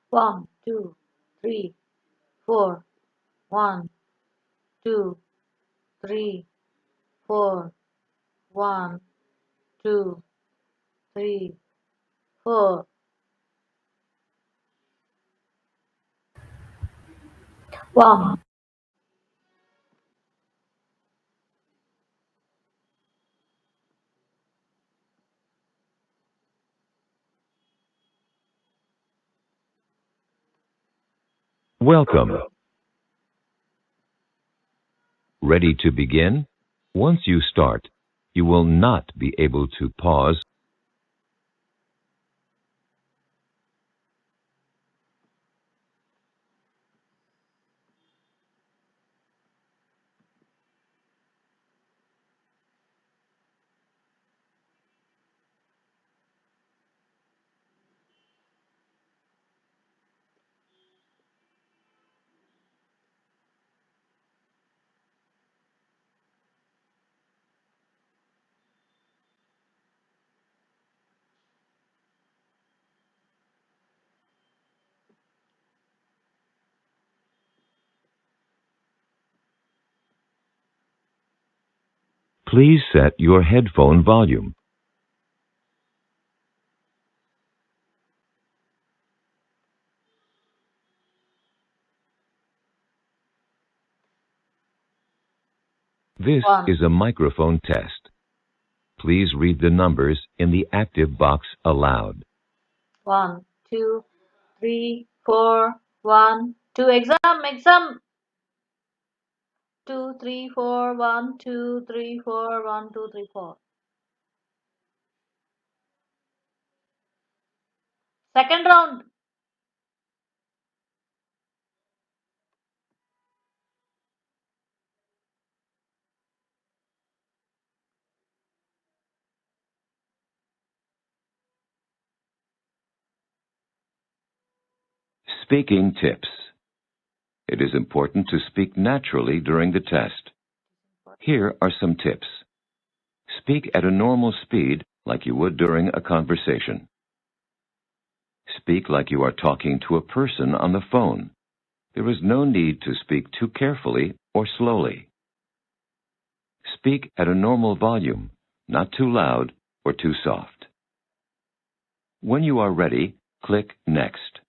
1, 2, 3, 4. 1, 2, 3, 4. 1, 2, 3, 4. One. Welcome. Ready to begin? Once you start, you will not be able to pause. Please set your headphone volume. This 1, is a microphone test. Please read the numbers in the active box aloud. 1, 2, 3, 4. 1, 2. Exam. 2, 3, 4. 1, 2, 3, 4. 1, 2, 3, 4. Second round. Speaking tips. It is important to speak naturally during the test. Here are some tips. Speak at a normal speed like you would during a conversation. Speak like you are talking to a person on the phone. There is no need to speak too carefully or slowly. Speak at a normal volume, not too loud or too soft. When you are ready, click Next.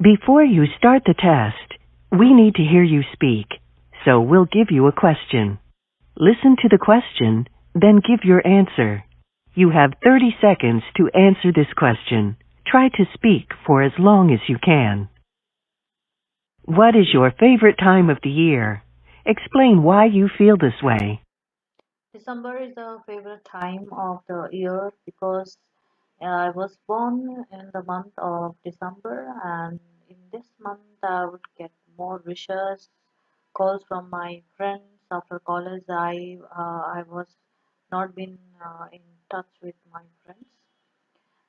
Before you start the test, we need to hear you speak, so we'll give you a question. Listen to the question, then give your answer. You have 30 seconds to answer this question. Try to speak for as long as you can. What is your favorite time of the year? Explain why you feel this way. December is the favorite time of the year because I was born in the month of December, and in this month I would get more wishes, calls from my friends. After college, I was not been in touch with my friends,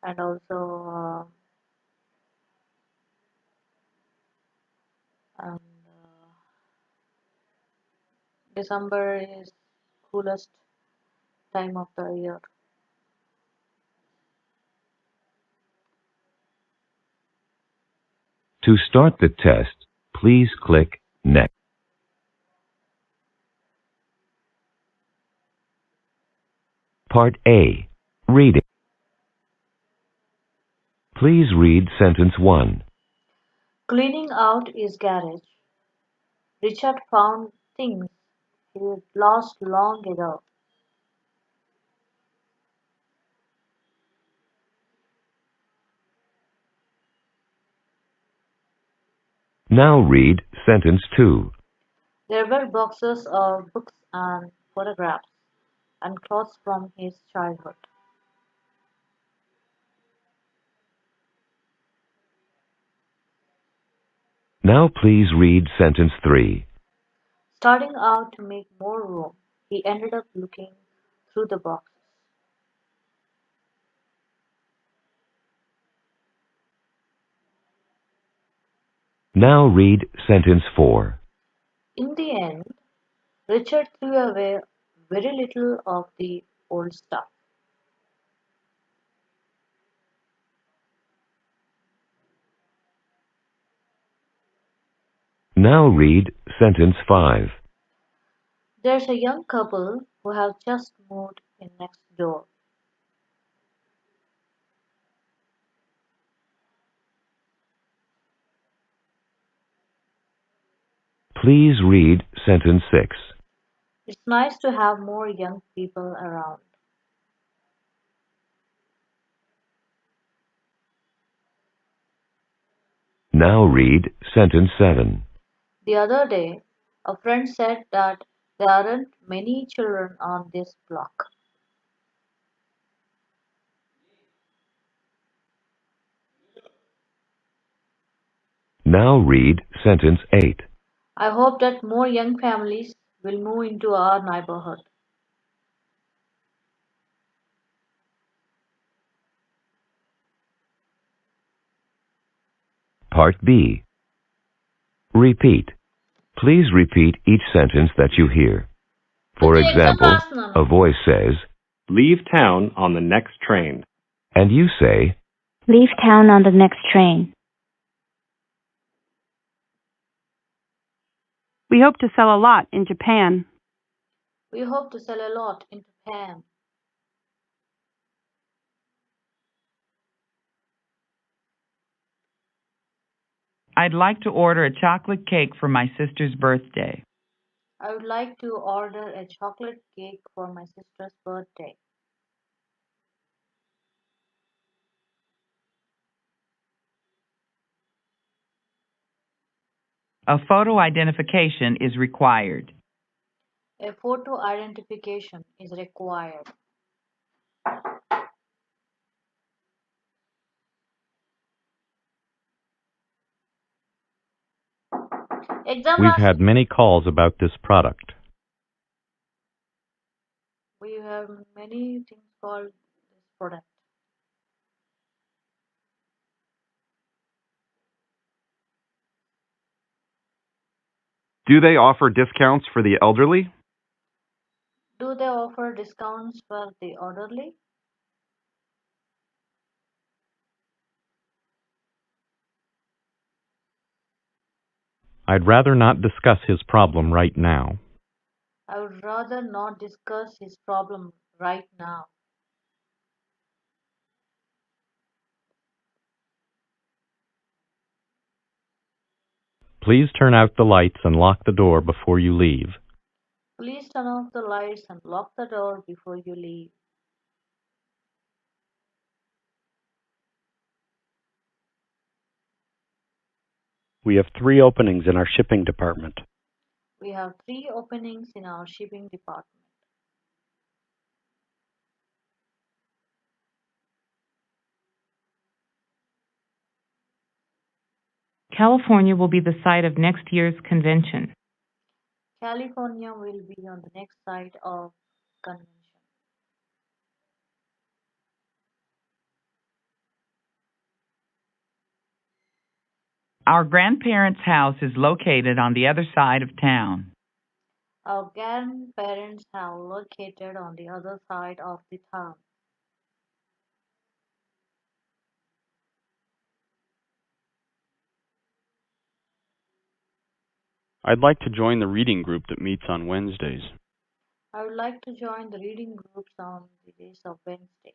and also and December is coolest time of the year. To start the test, please click Next. Part A. Reading. Please read sentence 1. Cleaning out his garage, Richard found things he'd lost long ago. Now read sentence 2. There were boxes of books and photographs and clothes from his childhood. Now please read sentence 3. Starting out to make more room, he ended up looking through the boxes. Now read sentence 4. In the end, Richard threw away very little of the old stuff. Now read sentence 5. There's a young couple who have just moved in next door. Please read sentence 6. It's nice to have more young people around. Now read sentence 7. The other day, a friend said that there aren't many children on this block. Now read sentence 8. I hope that more young families will move into our neighborhood. Part B. Repeat. Please repeat each sentence that you hear. For But exam example, రాస్తున్నాను. a voice says, Leave town on the next train. and you say, Leave town on the next train. We hope to sell a lot in Japan. We hope to sell a lot in Japan. I'd like to order a chocolate cake for my sister's birthday. I would like to order a chocolate cake for my sister's birthday. A photo identification is required. A photo identification is required. Exam We've had many calls about this product. We have many things called this product. Do they offer discounts for the elderly? Do they offer discounts for the elderly? I'd rather not discuss his problem right now. I would rather not discuss his problem right now. Please turn out the lights and lock the door before you leave. Please turn off the lights and lock the door before you leave. We have 3 openings in our shipping department. We have 3 openings in our shipping department. California will be the site of next year's convention. California will be on the next site of convention. Our grandparents' house is located on the other side of town. Our grandparents have located on the other side of the town. I'd like to join the reading group that meets on Wednesdays. I would like to join the reading groups on the days of Wednesdays.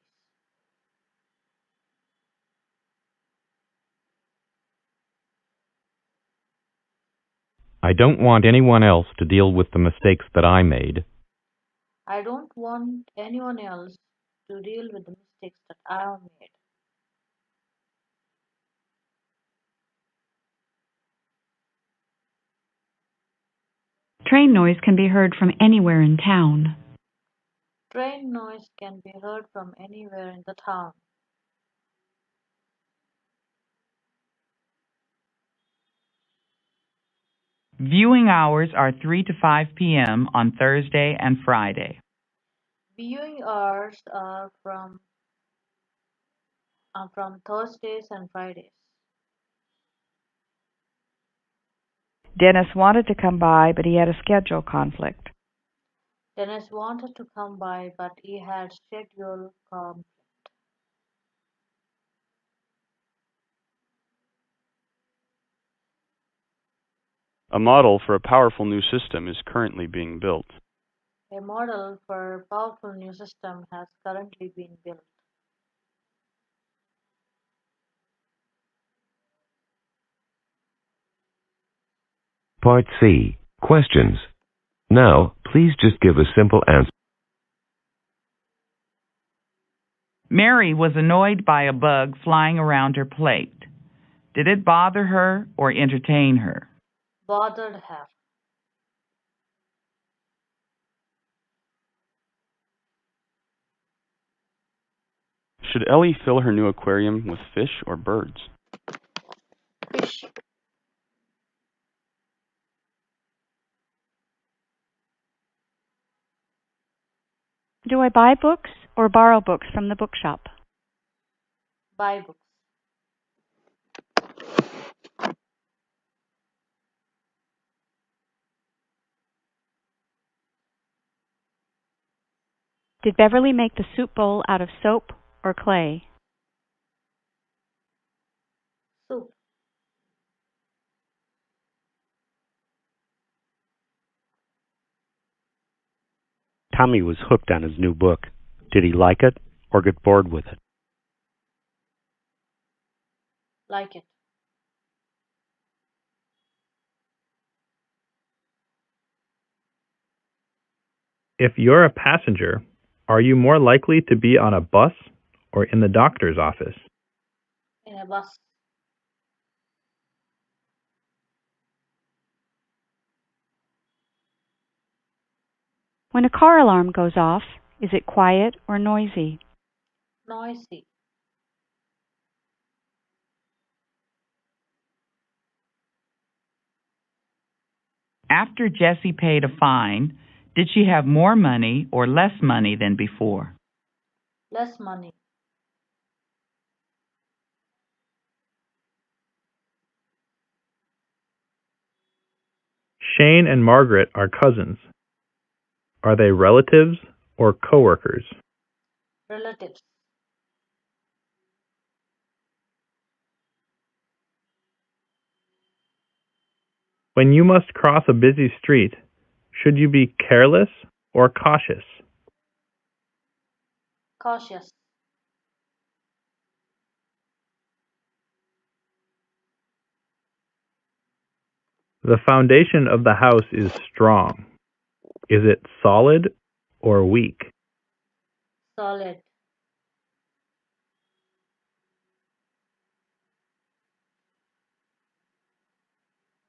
I don't want anyone else to deal with the mistakes that I made. I don't want anyone else to deal with the mistakes that I have made. Train noise can be heard from anywhere in town. Train noise can be heard from anywhere in the town. Viewing hours are 3 to 5 p.m. on Thursday and Friday. Viewing hours are from Thursdays and Fridays. Dennis wanted to come by, but he had a schedule conflict. Dennis wanted to come by, but he had schedule conflict. A model for a powerful new system is currently being built. A model for a powerful new system has currently been built. Part C. Questions. Now, please just give a simple answer. Mary was annoyed by a bug flying around her plate. Did it bother her or entertain her? Bothered her. Should Ellie fill her new aquarium with fish or birds? Fish. Do I buy books or borrow books from the bookshop? Buy books. Did Beverly make the soup bowl out of soap or clay? Soup. Tommy was hooked on his new book. Did he like it or get bored with it? Like it. If you're a passenger, are you more likely to be on a bus or in the doctor's office? In a bus. When a car alarm goes off, is it quiet or noisy? Noisy. After Jessie paid a fine, did she have more money or less money than before? Less money. Shane and Margaret are cousins. Are they relatives or coworkers? Relatives. When you must cross a busy street, should you be careless or cautious? Cautious. The foundation of the house is strong. Is it solid or weak? Solid.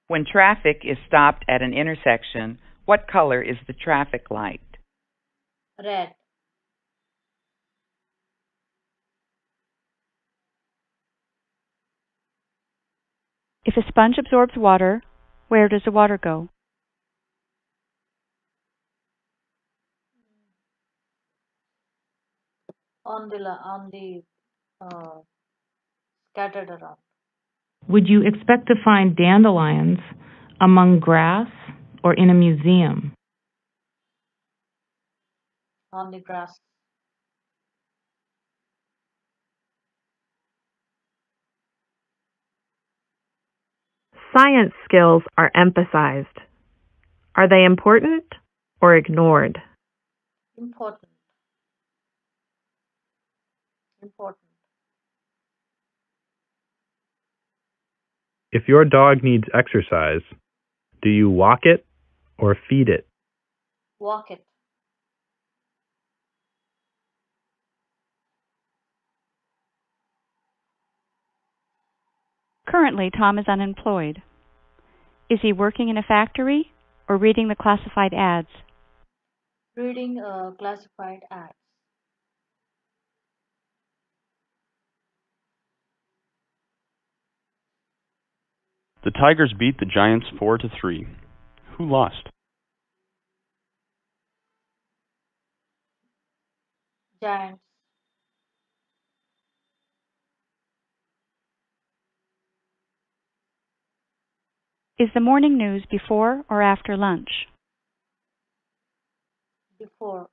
When traffic is stopped at an intersection, what color is the traffic light? Red. If a sponge absorbs water, where does the water go? On the scattered around. Would you expect to find dandelions among grass or in a museum? On the grass. Science skills are emphasized. Are they important or ignored? Important. Important. If your dog needs exercise, do you walk it or feed it? Walk it. Currently, Tom is unemployed. Is he working in a factory or reading the classified ads? Reading classified ads. The Tigers beat the Giants 4-3. Who lost? Giants. Is the morning news before or after lunch? before,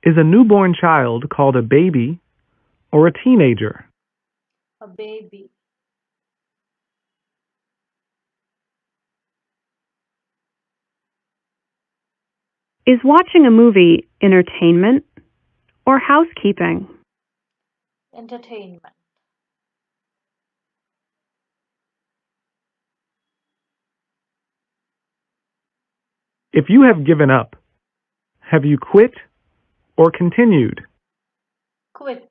Is a newborn child called a baby or a teenager? a baby, Is watching a movie entertainment or housekeeping? entertainment, If you have given up, have you quit or continued? quit,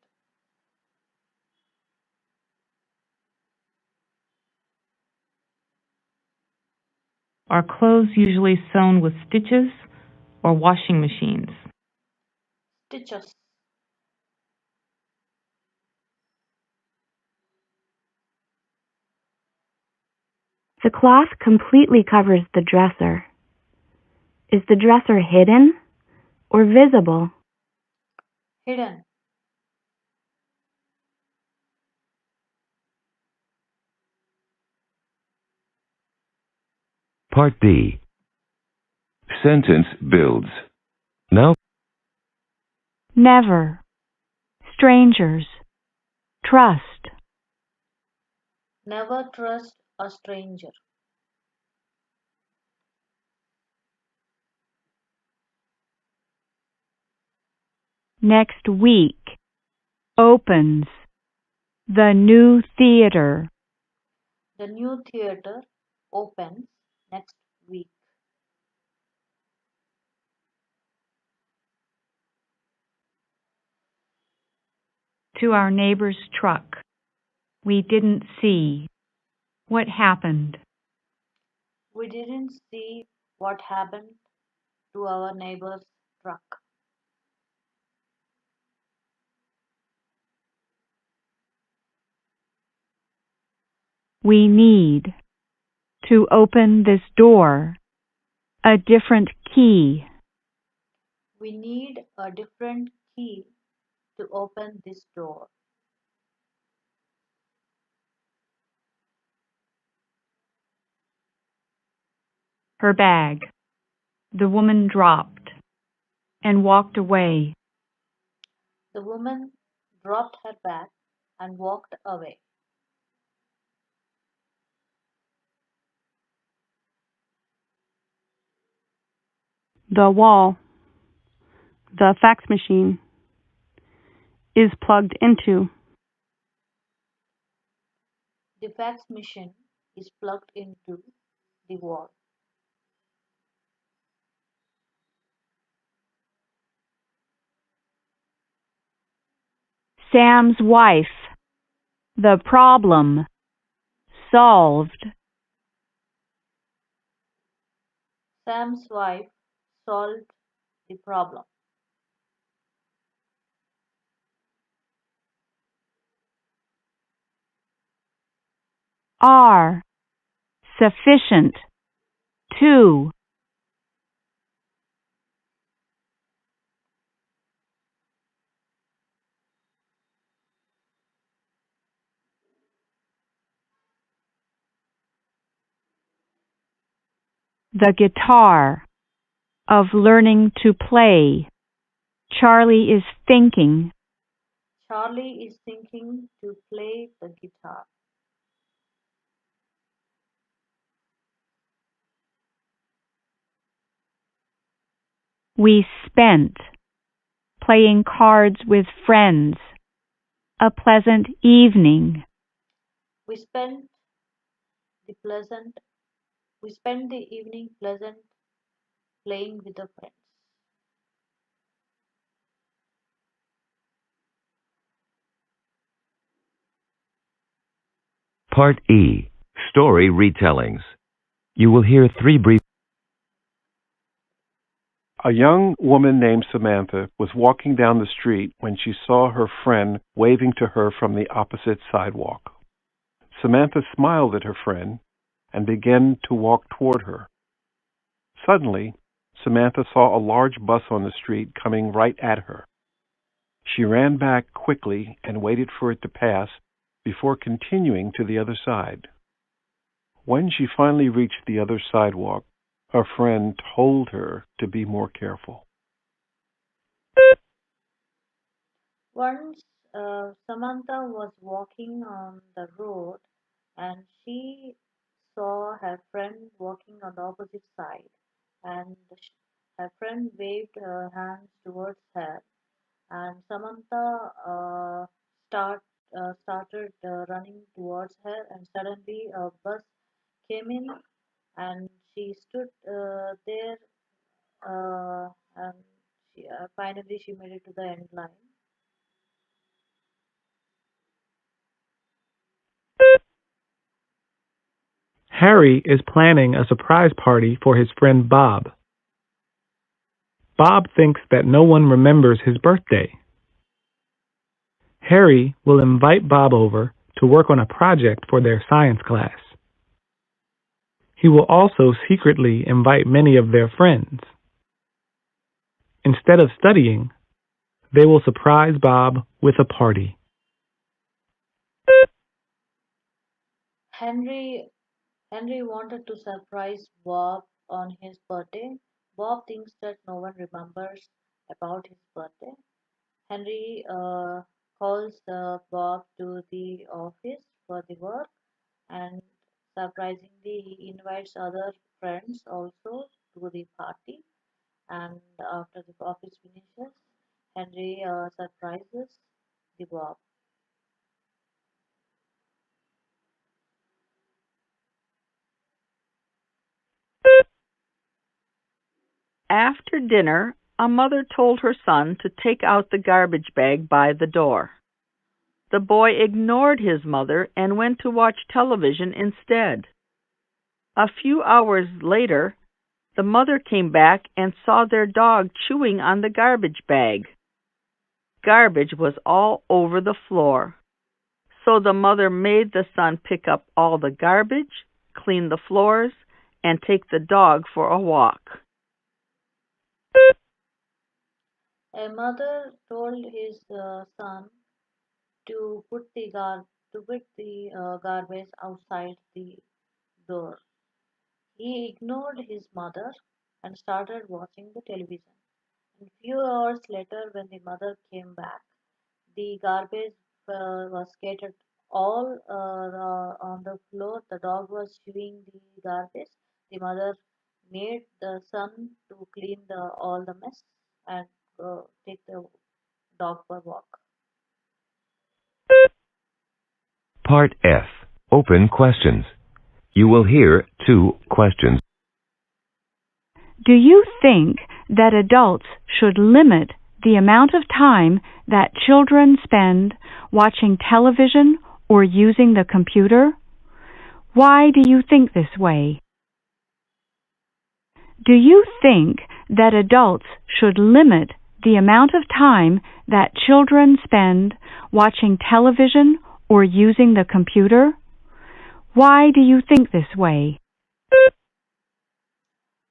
Are clothes usually sewn with stitches or washing machines? stitches, The cloth completely covers the dresser. Is the dresser hidden or visible? hidden, Part B. Sentence builds. Now, Never. Strangers. Trust. never trust a stranger, Next week. Opens. The new theater. the new theater opens next week, To our neighbor's truck. We didn't see. What happened? we didn't see what happened to our neighbor's truck, We need. To open this door. A different key. we need a different key to open this door, Her bag. The woman dropped and walked away. the woman dropped her bag and walked away, The wall. The fax machine. Is plugged into. the fax machine is plugged into the wall, Sam's wife. The problem. Solved. Sam's wife solved the problem, Are. Sufficient. To. The guitar. Of learning to play. Charlie is thinking. Charlie is thinking to play the guitar, We spent. Playing cards with friends. A pleasant evening. we spent the pleasant we spent the evening pleasant playing with the friends, Part E. Story retellings. You will hear 3 brief. A young woman named Samantha was walking down the street when she saw her friend waving to her from the opposite sidewalk. Samantha smiled at her friend and began to walk toward her. Suddenly, Samantha saw a large bus on the street coming right at her. She ran back quickly and waited for it to pass before continuing to the other side. When she finally reached the other sidewalk, her friend told her to be more careful. Once Samantha was walking on the road and she saw her friend walking on the opposite side, and her friend waved her hands towards her, and Samantha started running towards her, and suddenly a bus came in, and she stood there, and finally she made it to the end line. Harry is planning a surprise party for his friend Bob. Bob thinks that no one remembers his birthday. Harry will invite Bob over to work on a project for their science class. He will also secretly invite many of their friends. Instead of studying, they will surprise Bob with a party. Henry Henry wanted to surprise Bob on his birthday. Bob thinks that no one remembers about his birthday. Henry calls Bob to the office for the work, and surprisingly he invites other friends also to the party. And after the office finishes, Henry surprises the Bob. After dinner, a mother told her son to take out the garbage bag by the door. The boy ignored his mother and went to watch television instead. A few hours later, the mother came back and saw their dog chewing on the garbage bag. Garbage was all over the floor. So the mother made the son pick up all the garbage, clean the floors, and take the dog for a walk. A mother told his son to put the garbage outside the door. He ignored his mother and started watching the television. A few hours later, when the mother came back, the garbage was scattered all on the floor. The dog was chewing the garbage. The mother made the son to clean all the mess and take the dog for a walk. Part F. Open questions. You will hear 2 questions. Do you think that adults should limit the amount of time that children spend watching television or using the computer? Why do you think this way? Do you think that adults should limit the amount of time that children spend watching television or using the computer? Why do you think this way?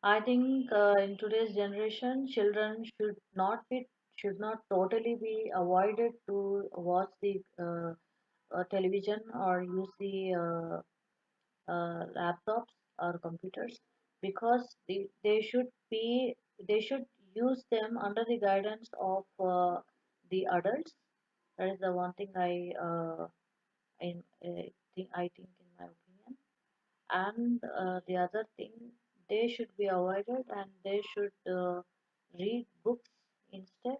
I think in today's generation, children should not totally be avoided to watch the television or use the laptops or computers, because they should use them under the guidance of the adults. That is the one thing I think in my opinion. And the other thing, they should be avoided, and they should read books instead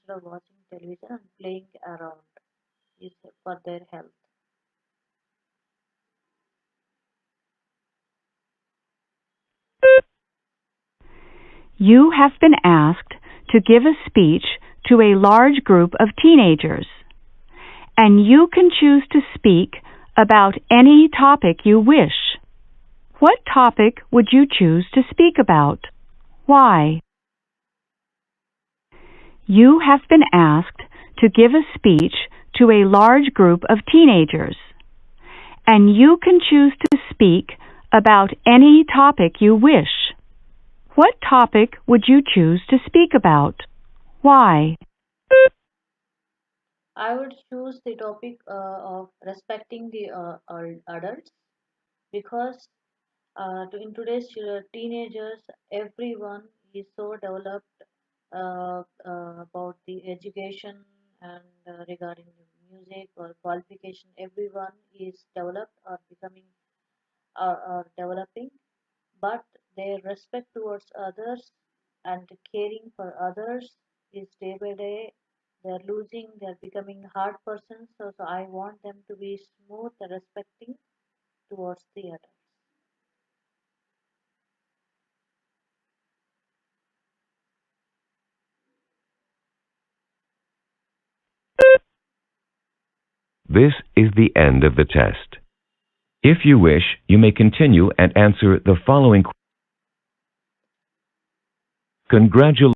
of watching television and playing around is for their health. You have been asked to give a speech to a large group of teenagers, and you can choose to speak about any topic you wish. What topic would you choose to speak about? Why? You have been asked to give a speech to a large group of teenagers, and you can choose to speak about any topic you wish. What topic would you choose to speak about? Why? I would choose the topic of respecting the adults, because In today's teenagers, everyone is so developed about the education and regarding music or qualification. Everyone is developed or becoming or developing, but their respect towards others and caring for others is day by day. They're losing. They're becoming hard persons. So I want them to be smooth and respecting towards the others. This is the end of the test. If you wish, you may continue and answer the following. Congratulations.